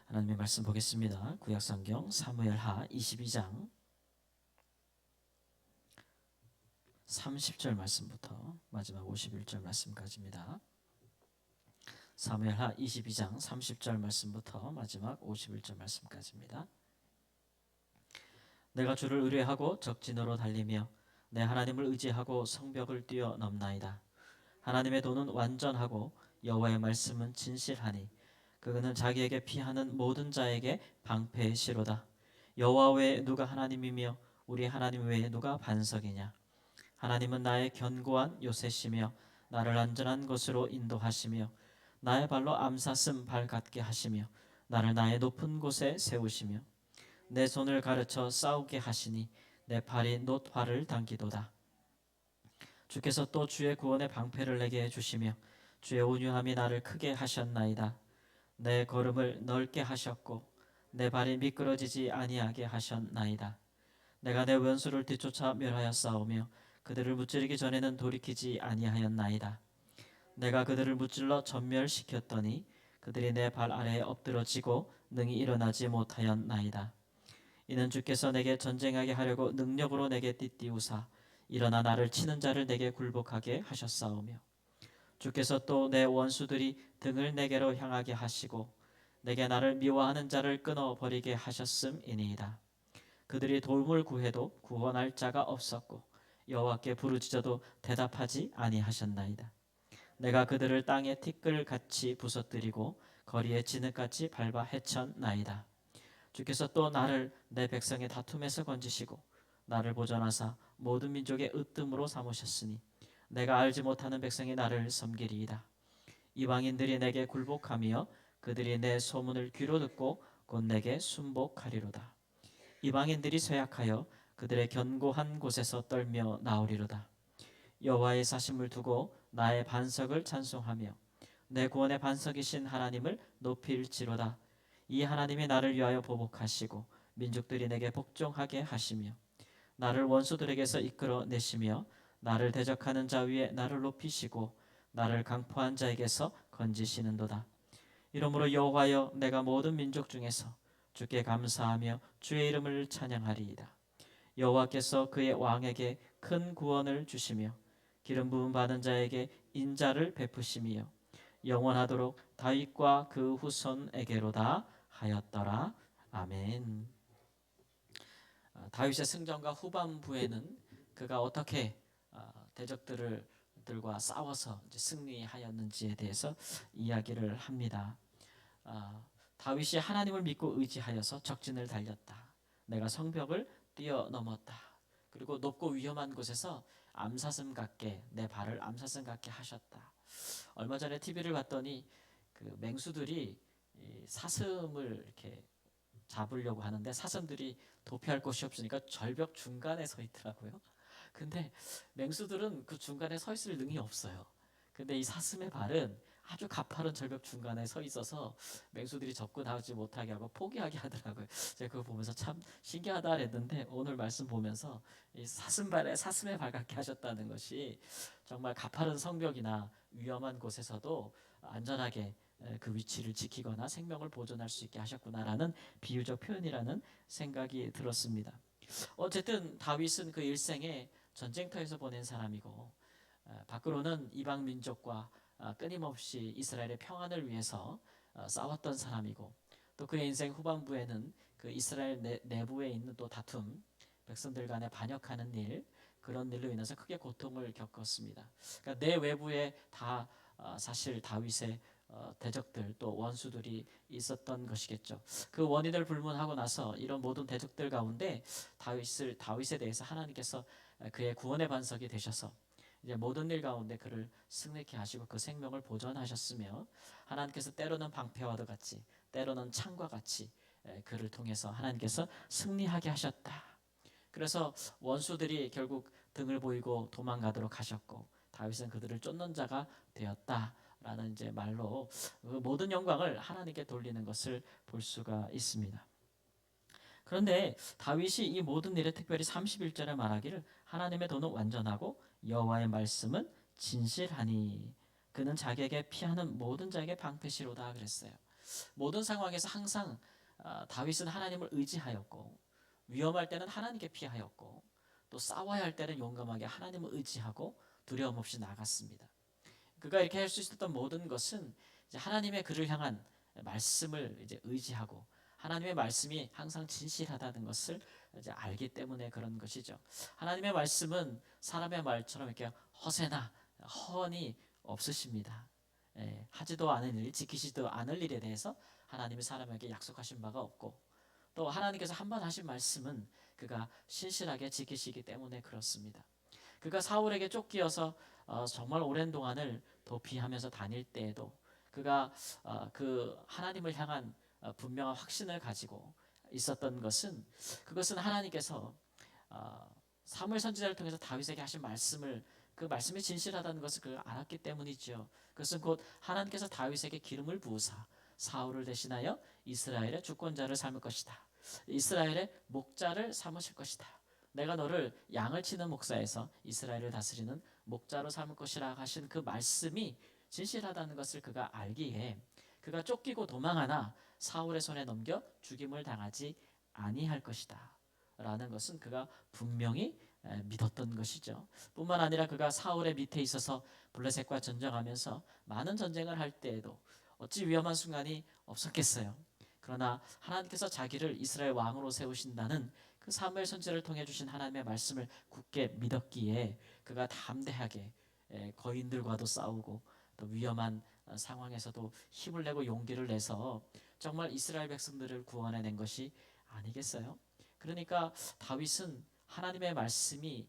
하나님의 말씀 보겠습니다. 구약성경 사무엘하 22장 30절 말씀부터 마지막 51절 말씀까지입니다. 사무엘하 22장 30절 말씀부터 마지막 51절 말씀까지입니다. 내가 주를 의뢰하고 적진으로 달리며 내 하나님을 의지하고 성벽을 뛰어넘나이다. 하나님의 도는 완전하고 여호와의 말씀은 진실하니 그는 자기에게 피하는 모든 자에게 방패의 시로다. 여호와 외에 누가 하나님이며 우리 하나님 외에 누가 반석이냐. 하나님은 나의 견고한 요새시며 나를 안전한 곳으로 인도하시며 나의 발로 암사슴 발 같게 하시며 나를 나의 높은 곳에 세우시며 내 손을 가르쳐 싸우게 하시니 내 팔이 놋활을 당기도다. 주께서 또 주의 구원의 방패를 내게 해주시며 주의 온유함이 나를 크게 하셨나이다. 내 걸음을 넓게 하셨고 내 발이 미끄러지지 아니하게 하셨나이다. 내가 내 원수를 뒤쫓아 멸하여 싸우며 그들을 무찌르기 전에는 돌이키지 아니하였나이다. 내가 그들을 무찔러 전멸시켰더니 그들이 내 발 아래에 엎드러지고 능히 일어나지 못하였나이다. 이는 주께서 내게 전쟁하게 하려고 능력으로 내게 띠띠우사 일어나 나를 치는 자를 내게 굴복하게 하셨사오며 주께서 또 내 원수들이 등을 내게로 향하게 하시고 내게 나를 미워하는 자를 끊어버리게 하셨음이니이다. 그들이 도움을 구해도 구원할 자가 없었고 여호와께 부르짖어도 대답하지 아니하셨나이다. 내가 그들을 땅에 티끌같이 부서뜨리고 거리에 진흙같이 밟아 헤쳤나이다. 주께서 또 나를 내 백성의 다툼에서 건지시고 나를 보존하사 모든 민족의 으뜸으로 삼으셨으니 내가 알지 못하는 백성이 나를 섬기리이다. 이방인들이 내게 굴복하며 그들이 내 소문을 귀로 듣고 곧 내게 순복하리로다. 이방인들이 쇠약하여 그들의 견고한 곳에서 떨며 나오리로다. 여호와의 사심을 두고 나의 반석을 찬송하며 내 구원의 반석이신 하나님을 높일지로다. 이 하나님이 나를 위하여 보복하시고 민족들이 내게 복종하게 하시며 나를 원수들에게서 이끌어 내시며 나를 대적하는 자 위에 나를 높이시고 나를 강포한 자에게서 건지시는도다. 이러므로 여호와여 내가 모든 민족 중에서 주께 감사하며 주의 이름을 찬양하리이다. 여호와께서 그의 왕에게 큰 구원을 주시며 기름 부음 받은 자에게 인자를 베푸시며 영원하도록 다윗과 그 후손에게로다 하였더라. 아멘. 다윗의 승전과 후반부에는 그가 어떻게 대적들과 싸워서 승리하였는지에 대해서 이야기를 합니다. 다윗이 하나님을 믿고 의지하여서 적진을 달렸다. 내가 성벽을 뛰어넘었다. 그리고 높고 위험한 곳에서 암사슴 같게 내 발을 암사슴 같게 하셨다. 얼마 전에 TV를 봤더니 그 맹수들이 사슴을 이렇게 잡으려고 하는데 사슴들이 도피할 곳이 없으니까 절벽 중간에 서 있더라고요. 근데 맹수들은 그 중간에 서 있을 능이 없어요. 근데 이 사슴의 발은 아주 가파른 절벽 중간에 서 있어서 맹수들이 접근하지 못하게 하고 포기하게 하더라고요. 제가 그거 보면서 참 신기하다 했는데 오늘 말씀 보면서 이 사슴의 발 같게 하셨다는 것이 정말 가파른 성벽이나 위험한 곳에서도 안전하게 그 위치를 지키거나 생명을 보존할 수 있게 하셨구나라는 비유적 표현이라는 생각이 들었습니다. 어쨌든 다윗은 그 일생에 전쟁터에서 보낸 사람이고 밖으로는 이방 민족과 끊임없이 이스라엘의 평안을 위해서 싸웠던 사람이고 또 그의 인생 후반부에는 그 이스라엘 내부에 있는 또 다툼, 백성들 간에 반역하는 일, 그런 일로 인해서 크게 고통을 겪었습니다. 그러니까 내 외부에 다 사실 다윗의 대적들 또 원수들이 있었던 것이겠죠. 그 원인을 불문하고 나서 이런 모든 대적들 가운데 다윗에 대해서 하나님께서 그의 구원의 반석이 되셔서 이제 모든 일 가운데 그를 승리케 하시고 그 생명을 보존하셨으며 하나님께서 때로는 방패와도 같이 때로는 창과 같이 그를 통해서 하나님께서 승리하게 하셨다. 그래서 원수들이 결국 등을 보이고 도망가도록 하셨고 다윗은 그들을 쫓는 자가 되었다라는 이제 말로 모든 영광을 하나님께 돌리는 것을 볼 수가 있습니다. 그런데 다윗이 이 모든 일에 특별히 31절에 말하기를 하나님의 도는 완전하고 여호와의 말씀은 진실하니 그는 자기에게 피하는 모든 자에게 방패시로다 그랬어요. 모든 상황에서 항상 다윗은 하나님을 의지하였고 위험할 때는 하나님께 피하였고 또 싸워야 할 때는 용감하게 하나님을 의지하고 두려움 없이 나갔습니다. 그가 이렇게 할 수 있었던 모든 것은 이제 하나님의 그를 향한 말씀을 이제 의지하고 하나님의 말씀이 항상 진실하다는 것을 이제 알기 때문에 그런 것이죠. 하나님의 말씀은 사람의 말처럼 이렇게 허세나 허언이 없으십니다. 하지도 않은 일, 지키지도 않을 일에 대해서 하나님이 사람에게 약속하신 바가 없고 또 하나님께서 한 번 하신 말씀은 그가 신실하게 지키시기 때문에 그렇습니다. 그가 사울에게 쫓기어서 정말 오랜 동안을 도피하면서 다닐 때에도 그가 그 하나님을 향한 분명한 확신을 가지고 있었던 것은 그것은 하나님께서 사무엘 선지자를 통해서 다윗에게 하신 말씀을 그 말씀이 진실하다는 것을 그가 알았기 때문이죠. 그것은 곧 하나님께서 다윗에게 기름을 부으사 사울을 대신하여 이스라엘의 주권자를 삼을 것이다. 이스라엘의 목자를 삼으실 것이다. 내가 너를 양을 치는 목사에서 이스라엘을 다스리는 목자로 삼을 것이라 하신 그 말씀이 진실하다는 것을 그가 알기에 그가 쫓기고 도망하나 사울의 손에 넘겨 죽임을 당하지 아니할 것이다 라는 것은 그가 분명히 믿었던 것이죠. 뿐만 아니라 그가 사울의 밑에 있어서 블레셋과 전쟁하면서 많은 전쟁을 할 때에도 어찌 위험한 순간이 없었겠어요. 그러나 하나님께서 자기를 이스라엘 왕으로 세우신다는 그 사무엘 선지자를 통해 주신 하나님의 말씀을 굳게 믿었기에 그가 담대하게 거인들과도 싸우고 또 위험한 상황에서도 힘을 내고 용기를 내서 정말 이스라엘 백성들을 구원해낸 것이 아니겠어요? 그러니까 다윗은 하나님의 말씀이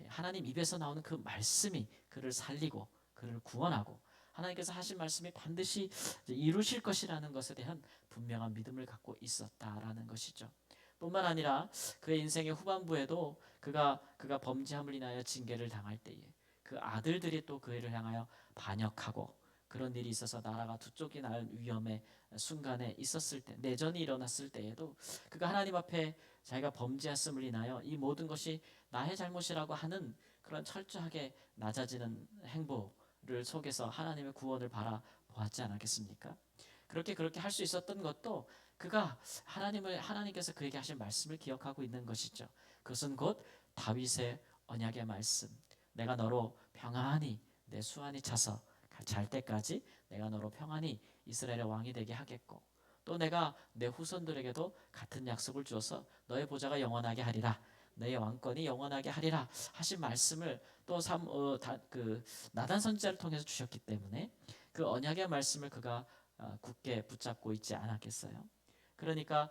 하나님 입에서 나오는 그 말씀이 그를 살리고 그를 구원하고 하나님께서 하신 말씀이 반드시 이루실 것이라는 것에 대한 분명한 믿음을 갖고 있었다라는 것이죠. 뿐만 아니라 그의 인생의 후반부에도 그가 범죄함을 인하여 징계를 당할 때에 그 아들들이 또 그를 향하여 반역하고 그런 일이 있어서 나라가 두 쪽이 날 위험의 순간에 있었을 때 내전이 일어났을 때에도 그가 하나님 앞에 자기가 범죄했음을 인하여 이 모든 것이 나의 잘못이라고 하는 그런 철저하게 낮아지는 행보를 속에서 하나님의 구원을 바라보았지 않았겠습니까? 그렇게 할 수 있었던 것도 그가 하나님께서 그에게 하신 말씀을 기억하고 있는 것이죠. 그것은 곧 다윗의 언약의 말씀. 내가 너로 평안히 내 수완이 차서 잘 때까지 내가 너로 평안히 이스라엘의 왕이 되게 하겠고 또 내가 내 후손들에게도 같은 약속을 주어서 너의 보좌가 영원하게 하리라. 너의 왕권이 영원하게 하리라 하신 말씀을 또 나단 선지자를 통해서 주셨기 때문에 그 언약의 말씀을 그가 굳게 붙잡고 있지 않았겠어요? 그러니까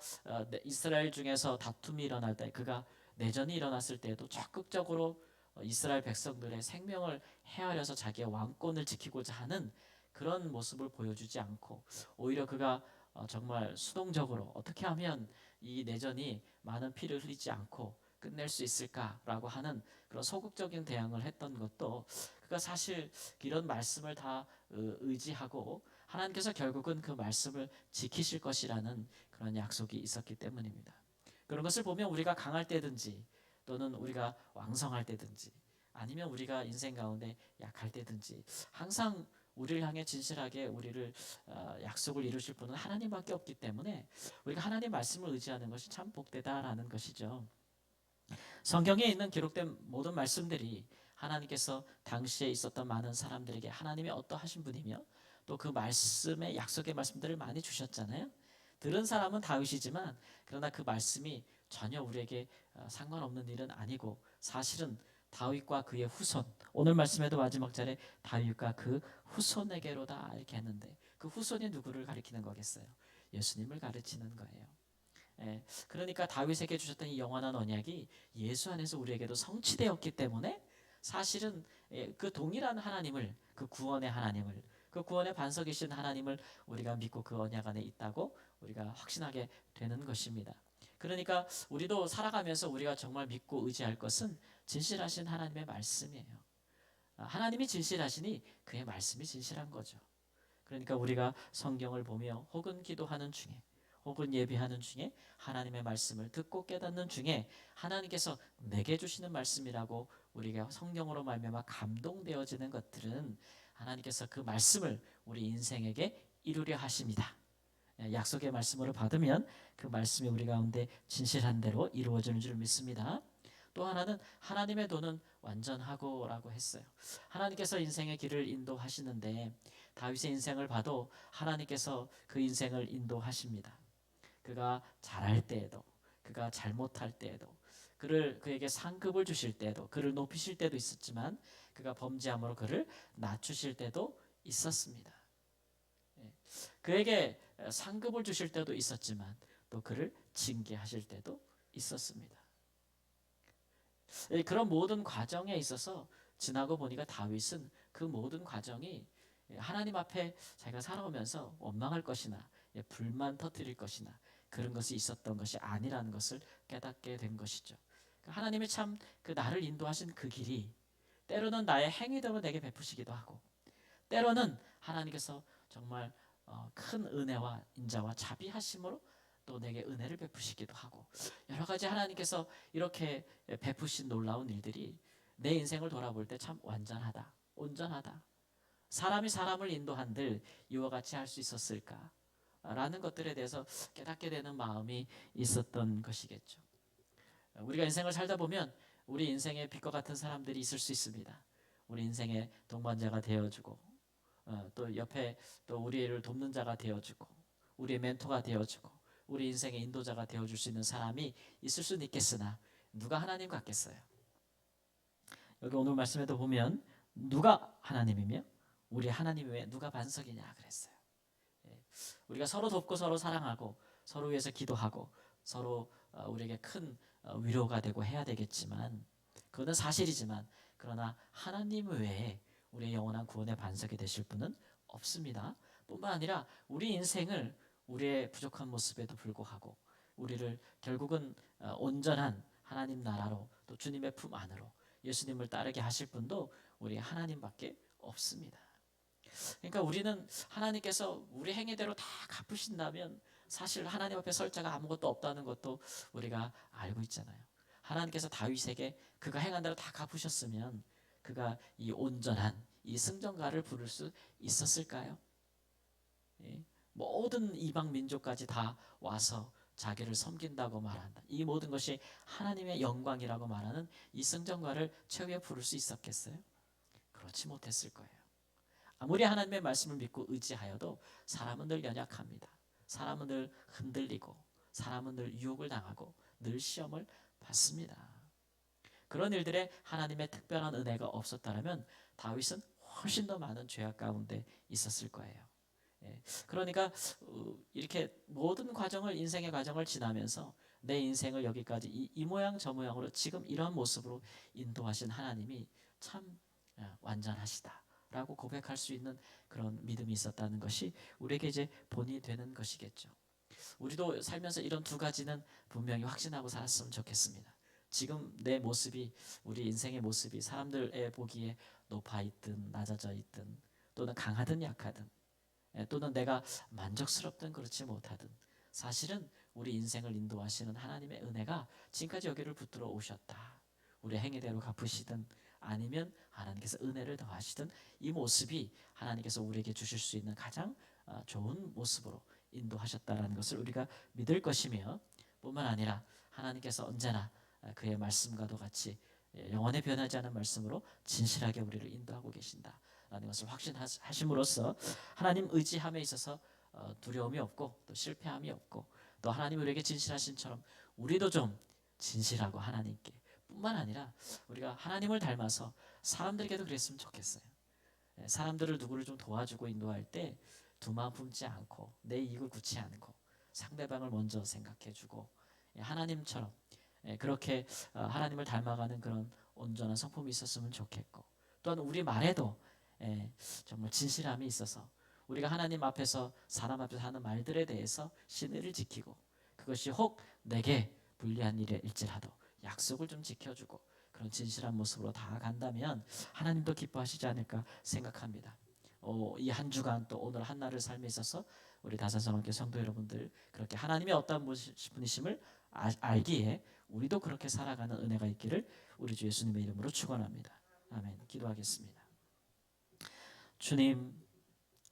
이스라엘 중에서 다툼이 일어날 때 그가 내전이 일어났을 때에도 적극적으로 이스라엘 백성들의 생명을 헤아려서 자기의 왕권을 지키고자 하는 그런 모습을 보여주지 않고 오히려 그가 정말 수동적으로 어떻게 하면 이 내전이 많은 피를 흘리지 않고 끝낼 수 있을까라고 하는 그런 소극적인 대응을 했던 것도 그가 사실 이런 말씀을 다 의지하고 하나님께서 결국은 그 말씀을 지키실 것이라는 그런 약속이 있었기 때문입니다. 그런 것을 보면 우리가 강할 때든지 또는 우리가 왕성할 때든지 아니면 우리가 인생 가운데 약할 때든지 항상 우리를 향해 진실하게 우리를 약속을 이루실 분은 하나님밖에 없기 때문에 우리가 하나님 말씀을 의지하는 것이 참 복되다라는 것이죠. 성경에 있는 기록된 모든 말씀들이 하나님께서 당시에 있었던 많은 사람들에게 하나님이 어떠하신 분이며 또 그 말씀의 약속의 말씀들을 많이 주셨잖아요. 들은 사람은 다윗이지만 그러나 그 말씀이 전혀 우리에게 상관없는 일은 아니고 사실은 다윗과 그의 후손 오늘 말씀에도 마지막 절에 다윗과 그 후손에게로다 이렇게 했는데 그 후손이 누구를 가리키는 거겠어요? 예수님을 가르치는 거예요. 그러니까 다윗에게 주셨던 이 영원한 언약이 예수 안에서 우리에게도 성취되었기 때문에 사실은 그 동일한 하나님을 그 구원의 하나님을 그 구원의 반석이신 하나님을 우리가 믿고 그 언약 안에 있다고 우리가 확신하게 되는 것입니다. 그러니까 우리도 살아가면서 우리가 정말 믿고 의지할 것은 진실하신 하나님의 말씀이에요. 하나님이 진실하시니 그의 말씀이 진실한 거죠. 그러니까 우리가 성경을 보며 혹은 기도하는 중에 혹은 예배하는 중에 하나님의 말씀을 듣고 깨닫는 중에 하나님께서 내게 주시는 말씀이라고 우리가 성경으로 말미암아 감동되어지는 것들은 하나님께서 그 말씀을 우리 인생에게 이루려 하십니다. 약속의 말씀으로 받으면 그 말씀이 우리 가운데 진실한 대로 이루어지는 줄 믿습니다. 또 하나는 하나님의 도는 완전하고라고 했어요. 하나님께서 인생의 길을 인도하시는데 다윗의 인생을 봐도 하나님께서 그 인생을 인도하십니다. 그가 잘할 때에도 그가 잘못할 때에도 그에게 상급을 주실 때도 그를 높이실 때도 있었지만 그가 범죄함으로 그를 낮추실 때도 있었습니다. 그에게 상급을 주실 때도 있었지만 또 그를 징계하실 때도 있었습니다. 그런 모든 과정에 있어서 지나고 보니까 다윗은 그 모든 과정이 하나님 앞에 자기가 살아오면서 원망할 것이나 불만 터뜨릴 것이나 그런 것이 있었던 것이 아니라는 것을 깨닫게 된 것이죠. 하나님이 참 그 나를 인도하신 그 길이 때로는 나의 행위대로 내게 베푸시기도 하고 때로는 하나님께서 정말 큰 은혜와 인자와 자비하심으로 또 내게 은혜를 베푸시기도 하고 여러 가지 하나님께서 이렇게 베푸신 놀라운 일들이 내 인생을 돌아볼 때 참 완전하다, 온전하다. 사람이 사람을 인도한들 이와 같이 할 수 있었을까? 라는 것들에 대해서 깨닫게 되는 마음이 있었던 것이겠죠. 우리가 인생을 살다 보면 우리 인생의 빛과 같은 사람들이 있을 수 있습니다. 우리 인생의 동반자가 되어주고 또 옆에 또 우리를 돕는 자가 되어주고 우리의 멘토가 되어주고 우리 인생의 인도자가 되어줄 수 있는 사람이 있을 수는 있겠으나 누가 하나님 같겠어요? 여기 오늘 말씀에도 보면 누가 하나님이며 우리 하나님 외에 누가 반석이냐 그랬어요. 우리가 서로 돕고 서로 사랑하고 서로 위해서 기도하고 서로 우리에게 큰 위로가 되고 해야 되겠지만 그거는 사실이지만 그러나 하나님 외에 우리의 영원한 구원의 반석이 되실 분은 없습니다. 뿐만 아니라 우리 인생을 우리의 부족한 모습에도 불구하고 우리를 결국은 온전한 하나님 나라로 또 주님의 품 안으로 예수님을 따르게 하실 분도 우리 하나님밖에 없습니다. 그러니까 우리는 하나님께서 우리 행위대로 다 갚으신다면 사실 하나님 앞에 설 자가 아무것도 없다는 것도 우리가 알고 있잖아요. 하나님께서 다윗에게 그가 행한 대로 다 갚으셨으면 그가 이 온전한 이 승전가를 부를 수 있었을까요? 예? 모든 이방 민족까지 다 와서 자기를 섬긴다고 말한다. 이 모든 것이 하나님의 영광이라고 말하는 이 승전가를 최후에 부를 수 있었겠어요? 그렇지 못했을 거예요. 아무리 하나님의 말씀을 믿고 의지하여도 사람은 늘 연약합니다. 사람은 늘 흔들리고 사람은 늘 유혹을 당하고 늘 시험을 받습니다. 그런 일들에 하나님의 특별한 은혜가 없었다면 다윗은 훨씬 더 많은 죄악 가운데 있었을 거예요. 그러니까 이렇게 모든 과정을 인생의 과정을 지나면서 내 인생을 여기까지 이 모양 저 모양으로 지금 이런 모습으로 인도하신 하나님이 참 완전하시다라고 고백할 수 있는 그런 믿음이 있었다는 것이 우리에게 이제 본이 되는 것이겠죠. 우리도 살면서 이런 두 가지는 분명히 확신하고 살았으면 좋겠습니다. 지금 내 모습이 우리 인생의 모습이 사람들의 보기에 높아 있든 낮아져 있든 또는 강하든 약하든 또는 내가 만족스럽든 그렇지 못하든 사실은 우리 인생을 인도하시는 하나님의 은혜가 지금까지 여기를 붙들어 오셨다. 우리 행위대로 갚으시든 아니면 하나님께서 은혜를 더하시든 이 모습이 하나님께서 우리에게 주실 수 있는 가장 좋은 모습으로 인도하셨다라는 것을 우리가 믿을 것이며 뿐만 아니라 하나님께서 언제나 그의 말씀과도 같이 영원히 변하지 않은 말씀으로 진실하게 우리를 인도하고 계신다라는 것을 확신하심으로써 하나님 의지함에 있어서 두려움이 없고 또 실패함이 없고 또 하나님 우리에게 진실하신처럼 우리도 좀 진실하고 하나님께 뿐만 아니라 우리가 하나님을 닮아서 사람들에게도 그랬으면 좋겠어요. 사람들을 누구를 좀 도와주고 인도할 때 두 마음 품지 않고 내 이익을 구치 않고 상대방을 먼저 생각해주고 하나님처럼 그렇게 하나님을 닮아가는 그런 온전한 성품이 있었으면 좋겠고 또한 우리 말에도 정말 진실함이 있어서 우리가 하나님 앞에서 사람 앞에서 하는 말들에 대해서 신의를 지키고 그것이 혹 내게 불리한 일일지라도 약속을 좀 지켜주고 그런 진실한 모습으로 다가간다면 하나님도 기뻐하시지 않을까 생각합니다. 이 한 주간 또 오늘 한날을 삶에 있어서 우리 다산성원교 성도 여러분들 그렇게 하나님이 어떤 분이심을 알기에 우리도 그렇게 살아가는 은혜가 있기를 우리 주 예수님의 이름으로 축원합니다. 아멘. 기도하겠습니다. 주님,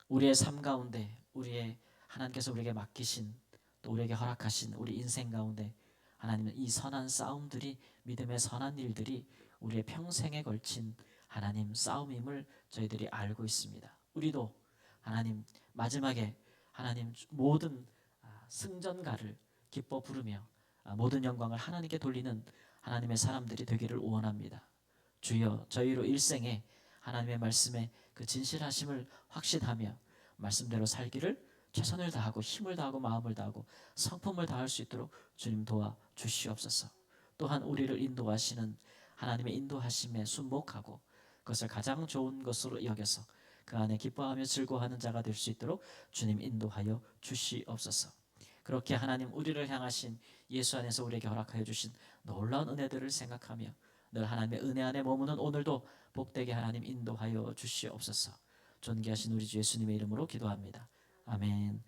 우리의 삶 가운데 우리의 하나님께서 우리에게 맡기신 또 우리에게 허락하신 우리 인생 가운데 하나님은 이 선한 싸움들이 믿음의 선한 일들이 우리의 평생에 걸친 하나님 싸움임을 저희들이 알고 있습니다. 우리도 하나님 마지막에 하나님 모든 승전가를 기뻐 부르며 모든 영광을 하나님께 돌리는 하나님의 사람들이 되기를 원합니다. 주여 저희로 일생에 하나님의 말씀에 그 진실하심을 확신하며 말씀대로 살기를 최선을 다하고 힘을 다하고 마음을 다하고 성품을 다할 수 있도록 주님 도와 주시옵소서. 또한 우리를 인도하시는 하나님의 인도하심에 순복하고 그것을 가장 좋은 것으로 여겨서 그 안에 기뻐하며 즐거워하는 자가 될 수 있도록 주님 인도하여 주시옵소서. 그렇게 하나님 우리를 향하신 예수 안에서 우리에게 허락하여 주신 놀라운 은혜들을 생각하며 늘 하나님의 은혜 안에 머무는 오늘도 복되게 하나님 인도하여 주시옵소서. 존귀하신 우리 주 예수님의 이름으로 기도합니다. 아멘.